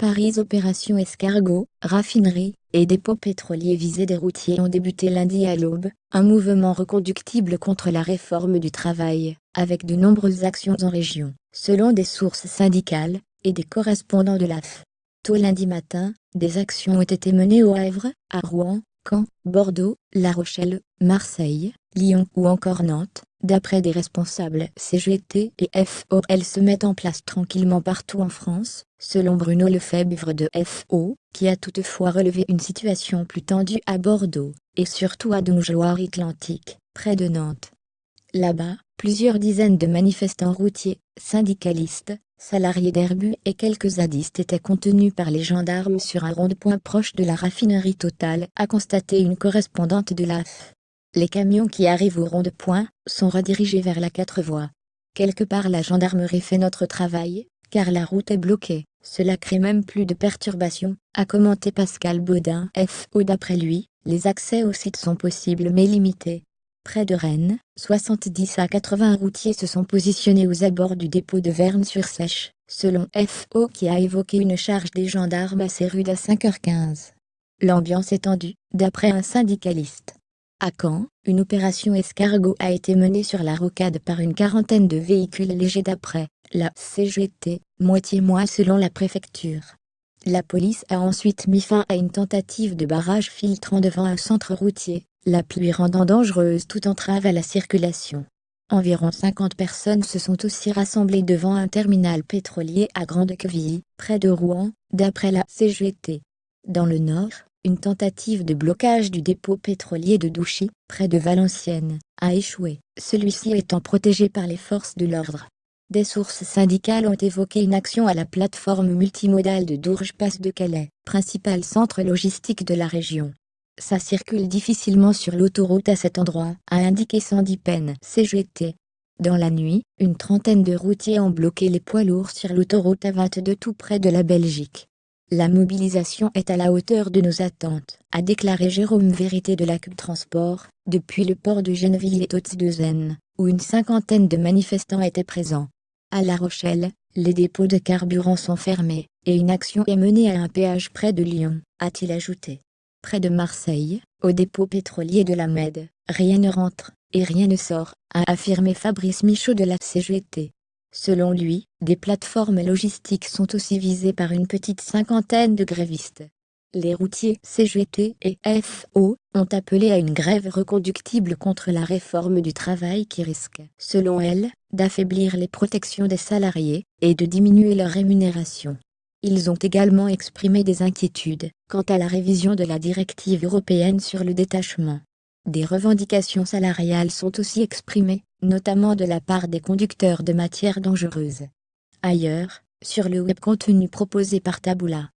Paris. Opération escargot, raffinerie et dépôts pétroliers visés. Des routiers ont débuté lundi à l'aube, un mouvement reconductible contre la réforme du travail, avec de nombreuses actions en région, selon des sources syndicales et des correspondants de l'AF. Tôt lundi matin, des actions ont été menées au Havre, à Rouen, Caen, Bordeaux, La Rochelle, Marseille, Lyon ou encore Nantes. D'après des responsables CGT et FO, elles se mettent en place tranquillement partout en France, selon Bruno Lefebvre de FO, qui a toutefois relevé une situation plus tendue à Bordeaux, et surtout à Donge-Loire-Atlantique, près de Nantes. Là-bas, plusieurs dizaines de manifestants routiers, syndicalistes, salariés d'Airbus et quelques zadistes étaient contenus par les gendarmes sur un rond-point proche de la raffinerie Total, a constaté une correspondante de l'AF. Les camions qui arrivent au rond-point sont redirigés vers la 4 voies. Quelque part la gendarmerie fait notre travail, car la route est bloquée. Cela crée même plus de perturbations, a commenté Pascal Baudin, FO. D'après lui, les accès au site sont possibles mais limités. Près de Rennes, 70 à 80 routiers se sont positionnés aux abords du dépôt de Verne-sur-Sèche, selon FO, qui a évoqué une charge des gendarmes assez rude à 5h15. L'ambiance est tendue, d'après un syndicaliste. À Caen, une opération escargot a été menée sur la rocade par une quarantaine de véhicules légers d'après la CGT, moitié moins selon la préfecture. La police a ensuite mis fin à une tentative de barrage filtrant devant un centre routier, la pluie rendant dangereuse toute entrave à la circulation. Environ 50 personnes se sont aussi rassemblées devant un terminal pétrolier à Grande-Quevilly, près de Rouen, d'après la CGT. Dans le nord, une tentative de blocage du dépôt pétrolier de Douchy, près de Valenciennes, a échoué, celui-ci étant protégé par les forces de l'ordre. Des sources syndicales ont évoqué une action à la plateforme multimodale de Dourges-Passe de Calais, principal centre logistique de la région. Ça circule difficilement sur l'autoroute à cet endroit, a indiqué Sandy Penn, CGT. Dans la nuit, une trentaine de routiers ont bloqué les poids lourds sur l'autoroute A22 tout près de la Belgique. La mobilisation est à la hauteur de nos attentes, a déclaré Jérôme Vérité de la CUB Transport, depuis le port de Gennevilliers et Totz-de-Zen, où une cinquantaine de manifestants étaient présents. À La Rochelle, les dépôts de carburant sont fermés, et une action est menée à un péage près de Lyon, a-t-il ajouté. Près de Marseille, au dépôt pétrolier de la Med, rien ne rentre, et rien ne sort, a affirmé Fabrice Michaud de la CGT. Selon lui, des plateformes logistiques sont aussi visées par une petite cinquantaine de grévistes. Les routiers CGT et FO ont appelé à une grève reconductible contre la réforme du travail qui risque, selon elle, d'affaiblir les protections des salariés et de diminuer leur rémunération. Ils ont également exprimé des inquiétudes quant à la révision de la directive européenne sur le détachement. Des revendications salariales sont aussi exprimées, notamment de la part des conducteurs de matières dangereuses. Ailleurs, sur le web, contenu proposé par Taboola.